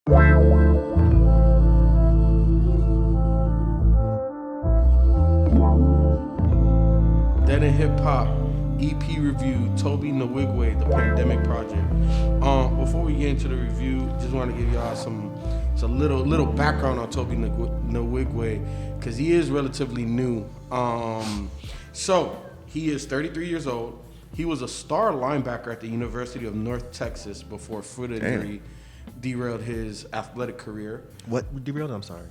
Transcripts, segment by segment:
Dead and Hip Hop EP review, Tobe Nwigwe, The Pandemic Project. Before we get into the review, just want to give y'all some little background on Tobe Nwigwe, because he is relatively new. So he is 33 years old. He was a star linebacker at the University of North Texas before foot injury derailed his athletic career. What derailed? I'm sorry.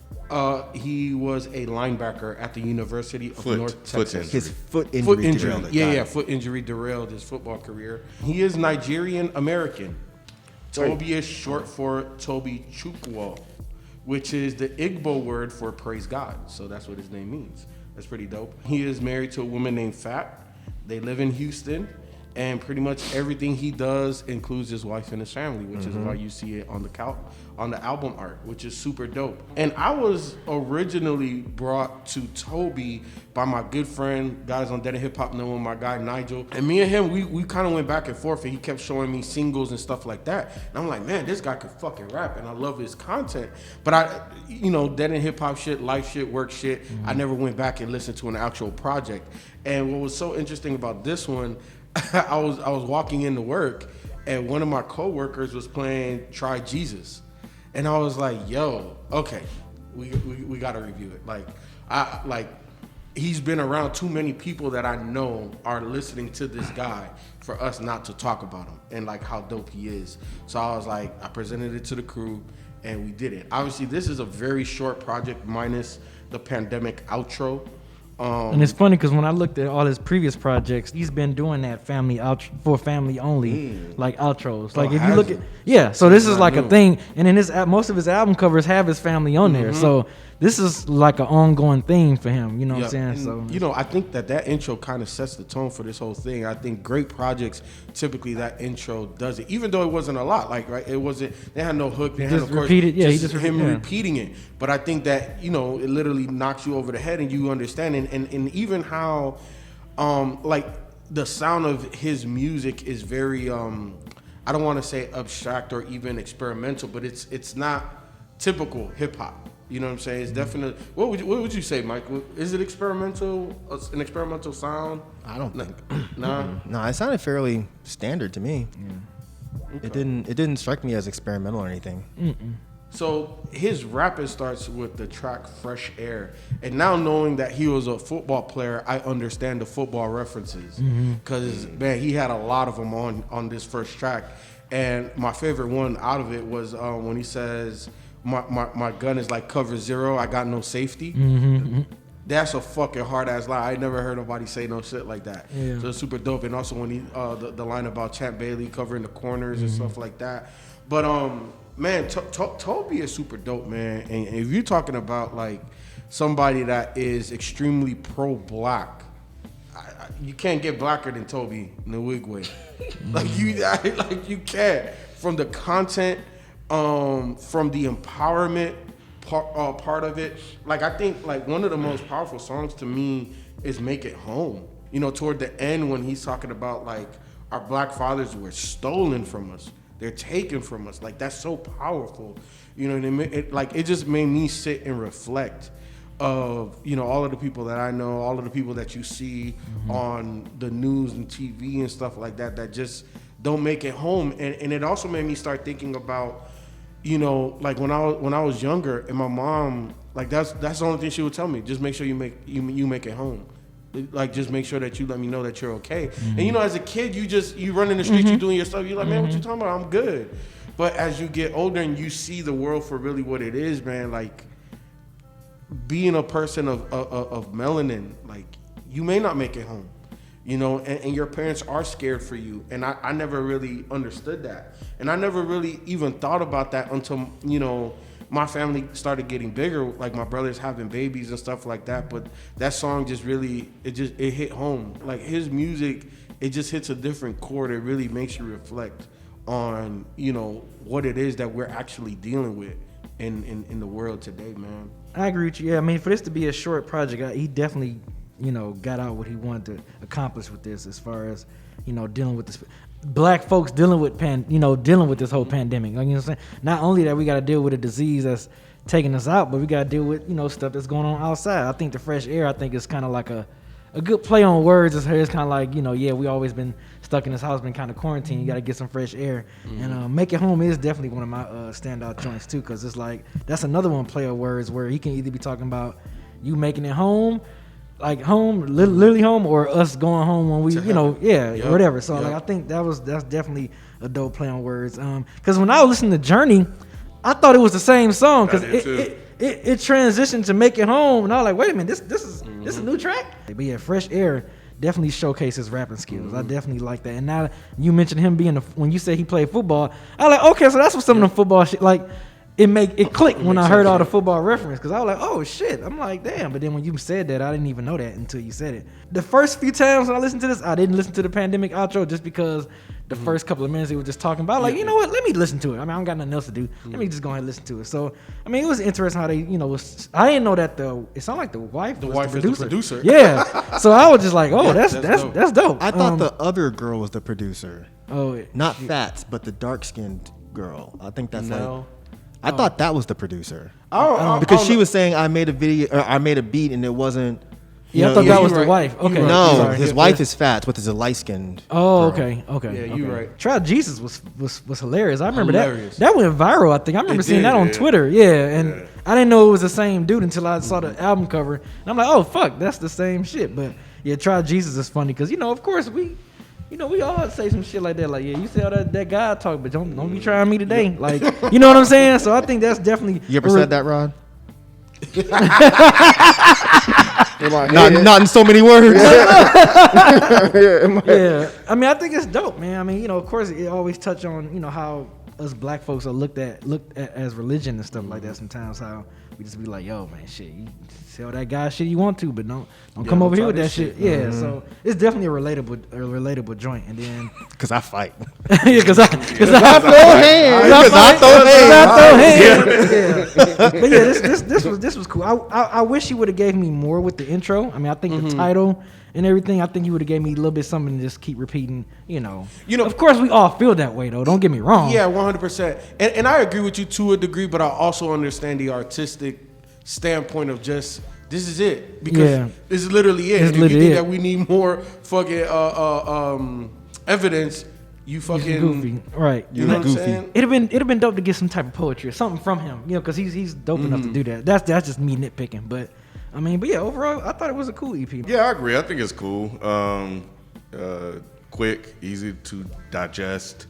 He was a linebacker at the University of North Texas. His foot injury derailed it. Yeah, foot injury derailed his football career. He is Nigerian American. Tobe is short for Tobe Chukwu, which is the Igbo word for praise God. So that's what his name means. That's pretty dope. He is married to a woman named Fat. They live in Houston. And pretty much everything he does includes his wife and his family, which is why you see it on the album art, which is super dope. And I was originally brought to Tobe by my good friend, guys on Dead and Hip Hop know him, my guy Nigel. And me and him, we kind of went back and forth, and he kept showing me singles and stuff like that. And I'm like, man, this guy could fucking rap, and I love his content. But Dead and Hip Hop shit, life shit, work shit, I never went back and listened to an actual project. And what was so interesting about this one, I was walking into work, and one of my coworkers was playing Try Jesus, and I was like, "Yo, okay, we gotta review it." He's been around too many people that I know are listening to this guy for us not to talk about him and like how dope he is. So I was like, I presented it to the crew, and we did it. Obviously, this is a very short project minus the pandemic outro. And it's funny because when I looked at all his previous projects, he's been doing that family for family only, like outros. Like if you look at, so this is like a thing. And then most of his album covers have his family on there. So this is like an ongoing theme for him. You know what I'm saying? And, I think that intro kind of sets the tone for this whole thing. I think great projects, typically that intro does it, even though it wasn't a lot. Like, right, it wasn't. They had no hook. They had no chorus. Just him repeating it. But I think that it literally knocks you over the head, and you understand. And even how, like the sound of his music is very, I don't want to say abstract or even experimental, but it's not typical hip hop. You know what I'm saying? It's definitely. What would you say, Myke? Is it experimental? An experimental sound? I don't think. Nah. No, it sounded fairly standard to me. Yeah. Okay. It didn't strike me as experimental or anything. So his rapping starts with the track Fresh Air. And now knowing that he was a football player, I understand the football references. Because, man, he had a lot of them on this first track. And my favorite one out of it was when he says, my gun is like cover zero, I got no safety. That's a fucking hard-ass line. I never heard nobody say no shit like that. Yeah. So it's super dope. And also when he the line about Champ Bailey covering the corners and stuff like that. But, man, Tobe is super dope, man. And if you're talking about like somebody that is extremely pro-black, you can't get blacker than Tobe Nwigwe. you can't. From the content, from the empowerment part of it. Like I think like one of the most powerful songs to me is "Make It Home." Toward the end when he's talking about like our black fathers were stolen from us. They're taken from us. Like that's so powerful. You know what I mean? It just made me sit and reflect of all of the people that I know, all of the people that you see on the news and TV and stuff like that that just don't make it home. And it also made me start thinking about like when I was younger and my mom, like that's the only thing she would tell me. Just make sure you make it home. Like just make sure that you let me know that you're okay. And as a kid, you run in the streets, you doing your stuff. You're like, man, what you talking about? I'm good. But as you get older and you see the world for really what it is, man, like being a person of melanin, like you may not make it home, and your parents are scared for you. And I never really understood that. And I never really even thought about that until, my family started getting bigger, like my brothers having babies and stuff like that. But that song just really, it hit home. Like his music, it just hits a different chord. It really makes you reflect on, what it is that we're actually dealing with in the world today, man. I agree with you. Yeah, I mean, for this to be a short project, he definitely, got out what he wanted to accomplish with this as far as, dealing with this. black folks dealing with dealing with this whole pandemic. Like, you know what I'm saying? Not only that we got to deal with a disease that's taking us out, but we got to deal with stuff that's going on outside. I think the fresh air, is kind of like a good play on words. It's kind of like, we always been stuck in this house, been kind of quarantined. You got to get some fresh air. And Make It Home is definitely one of my standout joints too, because it's like, that's another one play on words where he can either be talking about you making it home, like home, literally home, or us going home when we, or whatever. So like, I think that's definitely a dope play on words. Because when I was listening to Journey, I thought it was the same song, because it transitioned to Make It Home, and I was like, wait a minute, this is a new track. But yeah, Fresh Air definitely showcases rapping skills. I definitely like that. And now you mentioned him being when you said he played football, I was like, okay, so that's what some of the football shit like. It clicked when I heard all the football reference, because I was like, oh shit. I'm like, damn. But then when you said that, I didn't even know that until you said it. The first few times when I listened to this, I didn't listen to the pandemic outro just because the first couple of minutes he was just talking about, like, you know what? Let me listen to it. I don't got nothing else to do. Let me just go ahead and listen to it. So, it was interesting how they, I didn't know that it sounded like the wife was the producer. Yeah. So I was just like, oh, that's dope. I thought the other girl was the producer. Oh, not Fats, but the dark-skinned girl. I think that's I thought that was the producer. Because she was saying I made a video, or I made a beat, and it wasn't. Yeah, I thought that was the wife. Okay. No, his wife is Fats, but is a light-skinned. Oh, girl. Okay. Yeah, you're right. Try Jesus was hilarious. I remember that. That went viral. I think I remember seeing that on Twitter. Yeah, and I didn't know it was the same dude until I saw the album cover, and I'm like, oh fuck, that's the same shit. But yeah, Try Jesus is funny because of course we all say some shit like that. Like, yeah, you see how that guy talk, but don't be trying me today. Like, you know what I'm saying? So I think that's definitely. You ever said that, Rod? Not in so many words. Yeah, I think it's dope, man. Of course, it always touch on how us black folks are looked at as religion and stuff like that. Sometimes how we just be like, yo, man, shit, you sell that guy shit you want to, but don't come over here with that shit. Yeah, so it's definitely a relatable joint. And then because I fight. Yeah, because I throw hands. Yeah. But yeah, this was cool. I wish he would have gave me more with the intro. I think the title and everything, I think he would have gave me a little bit something to just keep repeating. Of course we all feel that way though. Don't get me wrong. Yeah, 100%. And I agree with you to a degree, but I also understand the artistic standpoint of just this is it, because this is literally it. If you think that we need more fucking evidence, you fucking goofy, right? You know what I'm saying? It'd have been dope to get some type of poetry or something from him, because he's dope enough to do that. That's just me nitpicking, but yeah, overall, I thought it was a cool EP. Yeah, I agree. I think it's cool. Quick, easy to digest.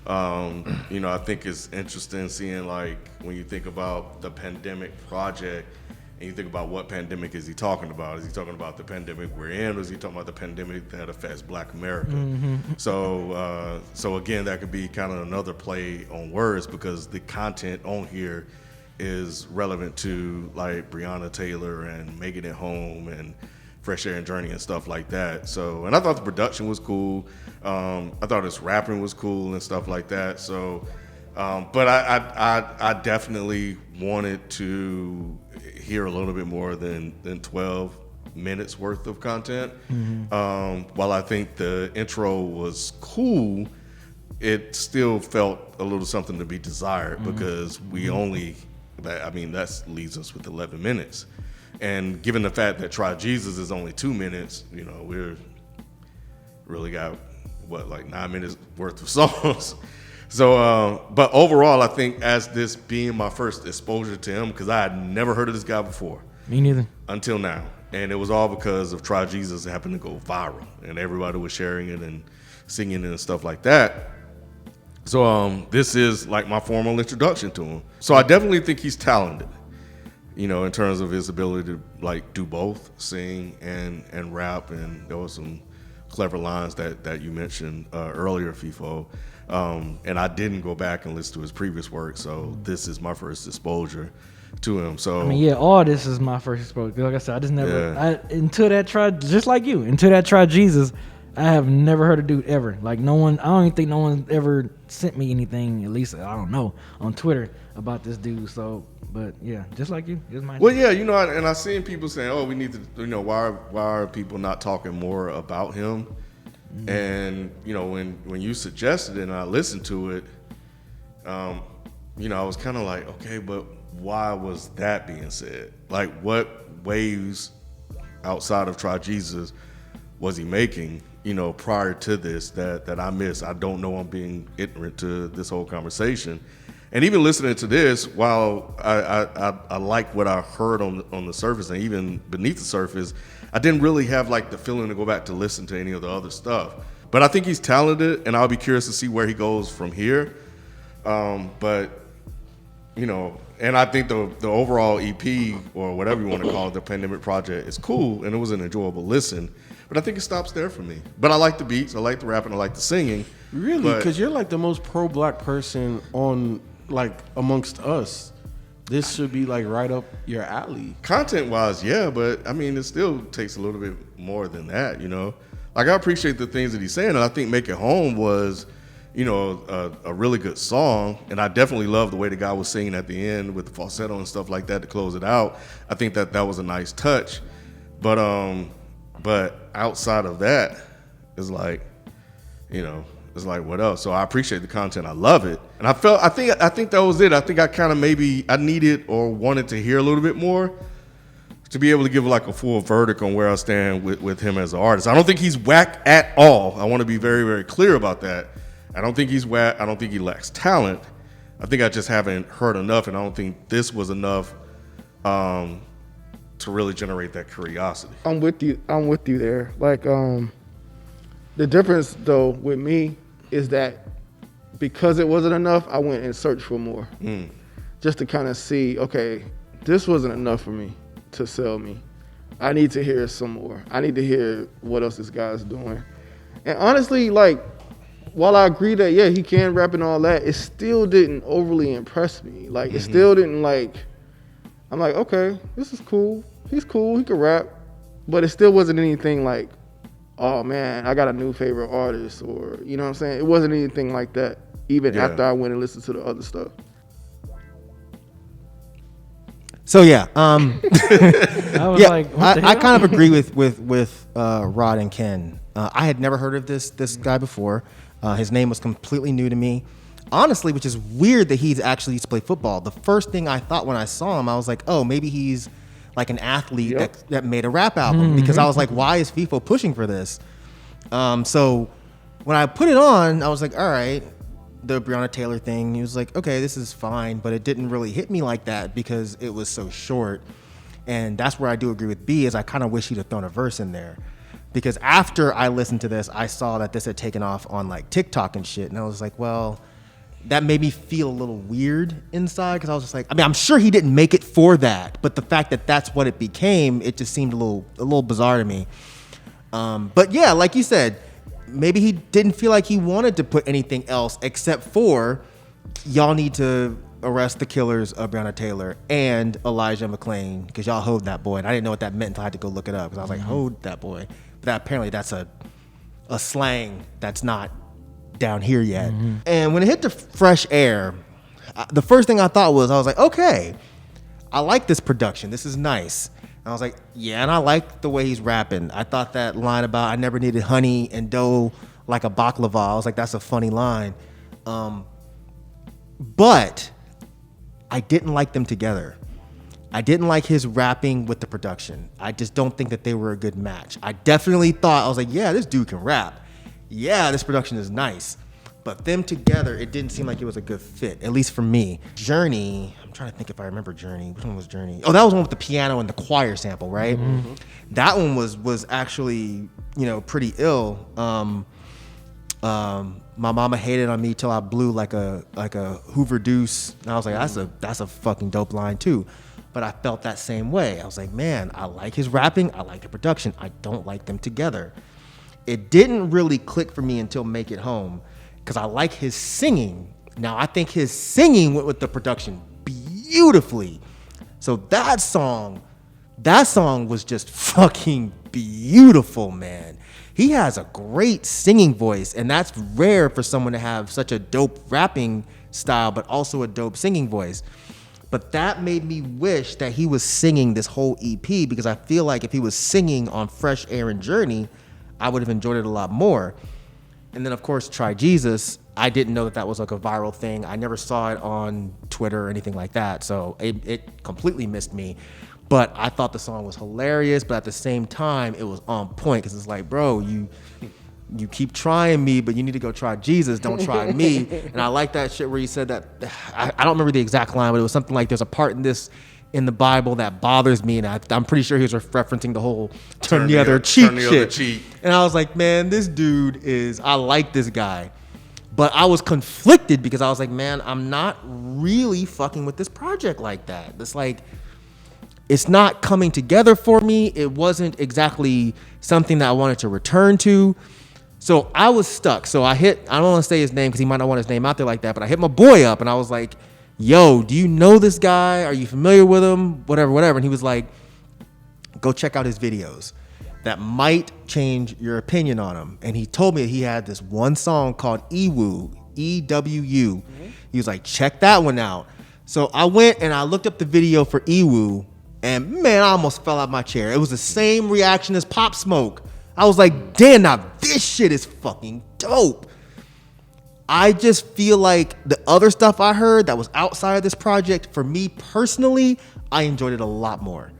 I think it's interesting seeing, like, when you think about the pandemic project and you think about what pandemic is he talking about. Is he talking about the pandemic we're in, or is he talking about the pandemic that affects Black America? So again, that could be kind of another play on words, because the content on here is relevant to, like, Breonna Taylor and Making It Home and Fresh Air and Journey and stuff like that. So, and I thought the production was cool. I thought his rapping was cool and stuff like that. So, but I definitely wanted to hear a little bit more than 12 minutes worth of content. While I think the intro was cool, it still felt a little something to be desired, because we only, that leaves us with 11 minutes. And given the fact that Try Jesus is only 2 minutes, we're really got, 9 minutes worth of songs. So, but overall, I think as this being my first exposure to him, because I had never heard of this guy before. Me neither. Until now. And it was all because of Try Jesus happened to go viral, and everybody was sharing it and singing it and stuff like that. So this is like my formal introduction to him. So I definitely think he's talented, in terms of his ability to, like, do both, sing and rap. And there were some clever lines that you mentioned earlier, Feefo. And I didn't go back and listen to his previous work, so this is my first exposure to him. So all this is my first exposure. Like I said, I just never until that Try, just like you, until that Try Jesus, I have never heard a dude ever. Like, no one, I don't even think no one ever sent me anything, at least I don't know, on Twitter about this dude. So, but yeah, just like you, it's my. Well, yeah, and I've seen people saying, "Oh, we need to, why are people not talking more about him?" And when you suggested it and I listened to it, I was kind of like, okay, but why was that being said? Like, what waves outside of Try Jesus was he making, prior to this that I missed? I don't know. I'm being ignorant to this whole conversation. And even listening to this, while I like what I heard on the surface and even beneath the surface, I didn't really have like the feeling to go back to listen to any of the other stuff. But I think he's talented, and I'll be curious to see where he goes from here. But and I think the overall EP, or whatever you want to call it, the Pandemic Project, is cool, and it was an enjoyable listen. But I think it stops there for me. But I like the beats, I like the rapping, I like the singing. Really? Because you're like the most pro-black person amongst us. This should be like right up your alley. Content-wise, yeah, but I mean, it still takes a little bit more than that, Like, I appreciate the things that he's saying, and I think Make It Home was, a really good song, and I definitely love the way the guy was singing at the end with the falsetto and stuff like that to close it out. I think that was a nice touch, but outside of that, it's like, it's like, what else? So I appreciate the content, I love it, and I think that was it. I think I kind of maybe I needed or wanted to hear a little bit more to be able to give like a full verdict on where I stand with him as an artist. I don't think he's whack at all. I want to be very, very clear about that. I don't think he's whack. I don't think he lacks talent. I think I just haven't heard enough, and I don't think this was enough to really generate that curiosity. I'm with you there. Like, the difference though with me is that because it wasn't enough, I went and searched for more, just to kind of see, okay, this wasn't enough for me to sell me. I need to hear some more. I need to hear what else this guy's doing. And honestly, like, while I agree that, yeah, he can rap and all that, it still didn't overly impress me. Like, it still didn't, like, I'm like, okay, this is cool. He's cool, he can rap. But it still wasn't anything like, oh man, I got a new favorite artist, or, you know what I'm saying? It wasn't anything like that, even after I went and listened to the other stuff. So yeah, I kind of agree with Rod and Ken. I had never heard of this guy before. His name was completely new to me, honestly, which is weird that he's actually used to play football. The first thing I thought when I saw him, I was like, oh, maybe he's like an athlete that made a rap album, because I was like, why is Feefo pushing for this? So when I put it on, I was like, all right, the Breonna Taylor thing. He was like, okay, this is fine, but it didn't really hit me like that because it was so short. And that's where I do agree with B, is I kind of wish he'd have thrown a verse in there. Because after I listened to this, I saw that this had taken off on like TikTok and shit. And I was like, well, that made me feel a little weird inside, because I was just like, I mean, I'm sure he didn't make it for that, but the fact that that's what it became, it just seemed a little bizarre to me. But yeah, like you said, maybe he didn't feel like he wanted to put anything else except for, y'all need to arrest the killers of Breonna Taylor and Elijah McClain, because y'all hoed that boy. And I didn't know what that meant until I had to go look it up, because I was like, hoed that boy. But apparently that's a slang that's not down here yet. And when it hit the Fresh Air, the first thing I thought was, I was like, okay, I like this production. This is nice. And I was like, yeah, and I like the way he's rapping. I thought that line about I never needed honey and dough like a baklava, I was like, that's a funny line. But I didn't like them together. I didn't like his rapping with the production. I just don't think that they were a good match. I definitely thought, I was like, yeah, this dude can rap. Yeah, this production is nice. But them together, it didn't seem like it was a good fit, at least for me. Journey, I'm trying to think if I remember Journey. Which one was Journey? Oh, that was one with the piano and the choir sample, right? That one was actually, pretty ill. My mama hated on me till I blew like a Hoover Deuce. And I was like, that's a fucking dope line too. But I felt that same way. I was like, man, I like his rapping. I like the production. I don't like them together. It didn't really click for me until Make It Home, because I like his singing. Now, I think his singing went with the production beautifully. So that song was just fucking beautiful, man. He has a great singing voice, and that's rare for someone to have such a dope rapping style, but also a dope singing voice. But that made me wish that he was singing this whole EP, because I feel like if he was singing on Fresh Air and Journey, I would have enjoyed it a lot more. And then, of course, Try Jesus. I didn't know that was like a viral thing. I never saw it on Twitter or anything like that. So it completely missed me. But I thought the song was hilarious. But at the same time, it was on point because it's like, bro, you keep trying me, but you need to go try Jesus. Don't try me. And I like that shit where he said that. I don't remember the exact line, but it was something like, there's a part in the Bible that bothers me, and I'm pretty sure he was referencing the whole turn the other cheek. And I was like, man, this dude I like this guy. But I was conflicted because I was like, man, I'm not really fucking with this project like that. It's like, it's not coming together for me. It wasn't exactly something that I wanted to return to. So I was stuck. So I don't want to say his name because he might not want his name out there like that, but I hit my boy up and I was like, yo, do you know this guy? Are you familiar with him? Whatever. And he was like, go check out his videos. That might change your opinion on him. And he told me that he had this one song called EWU, E-W-U. Mm-hmm. He was like, check that one out. So I went and I looked up the video for EWU, and man, I almost fell out my chair. It was the same reaction as Pop Smoke. I was like, damn, now this shit is fucking dope. I just feel like the other stuff I heard that was outside of this project, for me personally, I enjoyed it a lot more.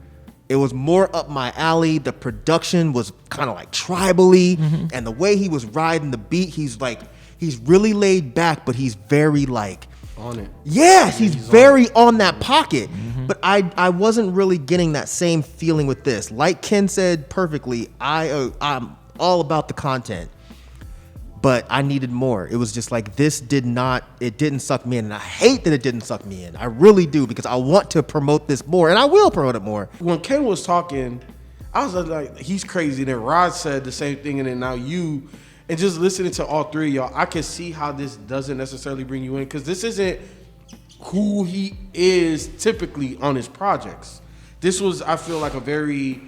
It was more up my alley. The production was kind of like tribally, and the way he was riding the beat, he's really laid back, but he's very like on it. Yes, he's very on that pocket. But I wasn't really getting that same feeling with this. Like Ken said perfectly, I'm all about the content, but I needed more. It was just like, it didn't suck me in. And I hate that it didn't suck me in. I really do, because I want to promote this more, and I will promote it more. When Ken was talking, I was like, he's crazy. Then Rod said the same thing, and then now you, and just listening to all three of y'all, I can see how this doesn't necessarily bring you in, because this isn't who he is typically on his projects. This was, I feel like, a very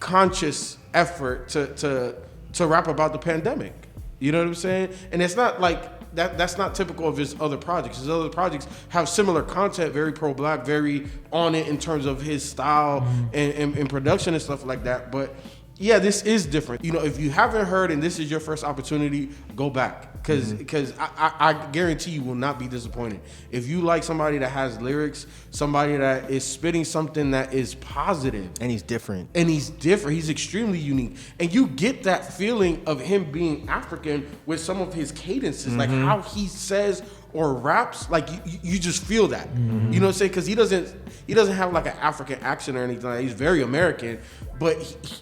conscious effort to rap about the pandemic. You know what I'm saying? And it's not like that's not typical of his other projects. His other projects have similar content, very pro-black, very on it in terms of his style and production and stuff like that. But yeah, this is different. You know, if you haven't heard and this is your first opportunity, go back. Because I guarantee you will not be disappointed. If you like somebody that has lyrics, somebody that is spitting something that is positive. And he's different. He's extremely unique. And you get that feeling of him being African with some of his cadences, like how he says or raps, like you just feel that. You know what I'm saying? Because he doesn't have like an African accent or anything like that. He's very American, but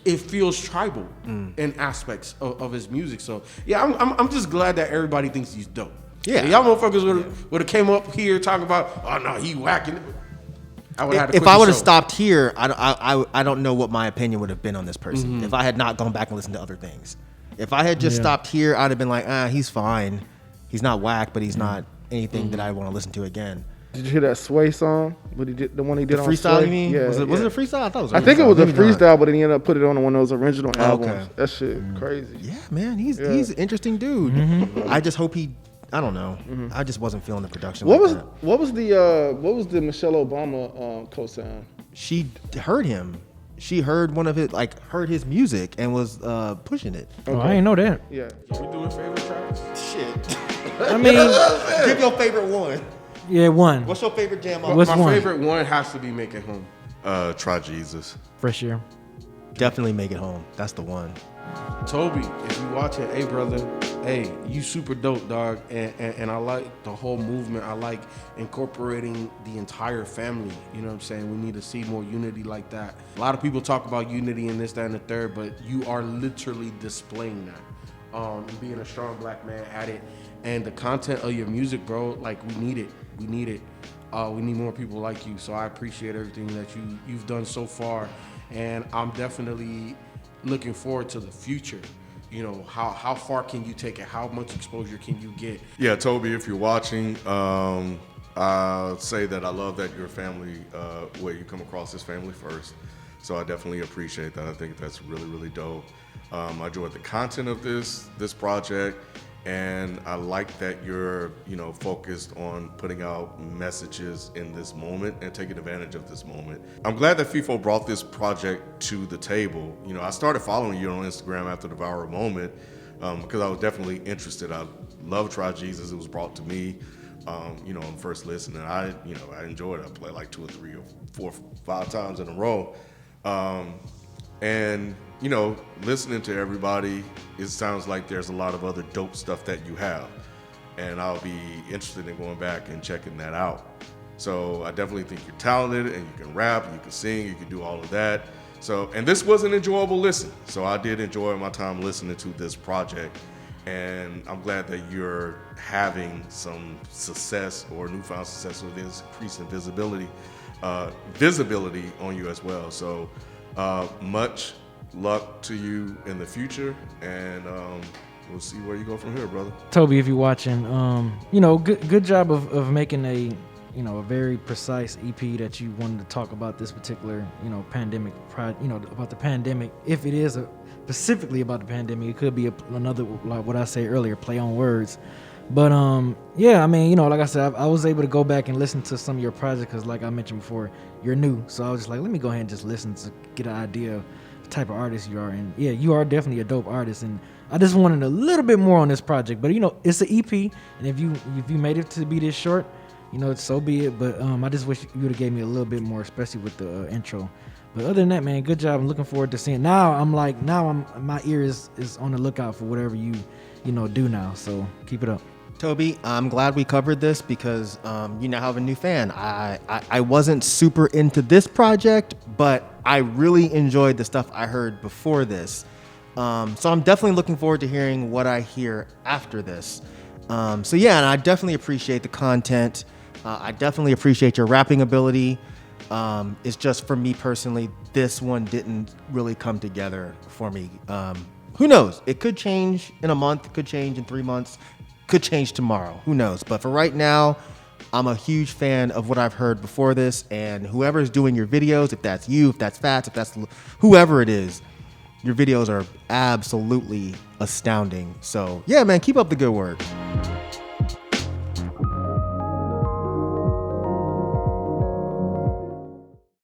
it feels tribal in aspects of his music. So yeah, I'm just glad that everybody thinks he's dope. Yeah, y'all motherfuckers would have came up here talking about, oh no, he whacking. If I would have stopped here, I don't know what my opinion would have been on this person if I had not gone back and listened to other things. If I had just stopped here, I'd have been like, he's fine. He's not whack, but he's not anything that I want to listen to again. Did you hear that Sway song? The one he did on freestyle, Sway? you mean? Yeah, was it a freestyle? I thought it was. I think it was a freestyle, but then he ended up putting it on one of those original albums. Okay. That shit crazy. Yeah, man, he's an interesting dude. I just hope I don't know. I just wasn't feeling the production. What was the Michelle Obama co-sign? She heard him. She heard heard his music and was pushing it. Okay. Oh, I didn't know that. Yeah. We doing favorite tracks? Shit. I mean, give your favorite one. Yeah, one. What's your favorite jam? My favorite one has to be Make It Home. Try Jesus. Fresh Year. Definitely Make It Home. That's the one. Toby, if you watching, hey brother, hey, you super dope, dog, and I like the whole movement. I like incorporating the entire family. You know what I'm saying? We need to see more unity like that. A lot of people talk about unity and this, that, and the third, but you are literally displaying that. Being a strong black man at it, and the content of your music, bro, like we need it. We need more people like you. So I appreciate everything that you've done so far, and I'm definitely looking forward to the future. You know, how far can you take it? How much exposure can you get? Yeah, Toby, if you're watching, I'll say that I love that your family, where you come across this family first. So I definitely appreciate that. I think that's really, really dope. I enjoyed the content of this project, And I like that you're, focused on putting out messages in this moment and taking advantage of this moment. I'm glad that Feefo brought this project to the table. I started following you on Instagram after the viral moment because I was definitely interested. I love Try Jesus. It was brought to me, on first listen, and I enjoyed it. I played like 2 or 3 or 4 or 5 times in a row. And listening to everybody, it sounds like there's a lot of other dope stuff that you have. And I'll be interested in going back and checking that out. So I definitely think you're talented and you can rap, and you can sing, you can do all of that. So, and this was an enjoyable listen. So I did enjoy my time listening to this project. And I'm glad that you're having some success or newfound success with this increasing visibility on you as well. So much luck to you in the future, and we'll see where you go from here, brother. Tobe, if you're watching, good job of making a very precise EP that you wanted to talk about this particular pandemic, about the pandemic. If it is specifically about the pandemic, it could be another, like what I said earlier, play on words. But like I said, I was able to go back and listen to some of your projects because, like I mentioned before, you're new. So I was just like, let me go ahead and just listen to get an idea of the type of artist you are. And yeah, you are definitely a dope artist. And I just wanted a little bit more on this project. But it's an EP, and if you made it to be this short, so be it. But I just wish you would have gave me a little bit more, especially with the intro. But other than that, man, good job. I'm looking forward to seeing. Now my ear is on the lookout for whatever you do now. So keep it up. Tobe, I'm glad we covered this because you now have a new fan. I wasn't super into this project, but I really enjoyed the stuff I heard before this. So I'm definitely looking forward to hearing what I hear after this. And I definitely appreciate the content. I definitely appreciate your rapping ability. It's just for me personally, this one didn't really come together for me. Who knows? It could change in a month, it could change in 3 months. Could change tomorrow. Who knows? But for right now, I'm a huge fan of what I've heard before this. And whoever's doing your videos, if that's you, if that's Fats, if that's whoever it is, your videos are absolutely astounding. So yeah, man, keep up the good work.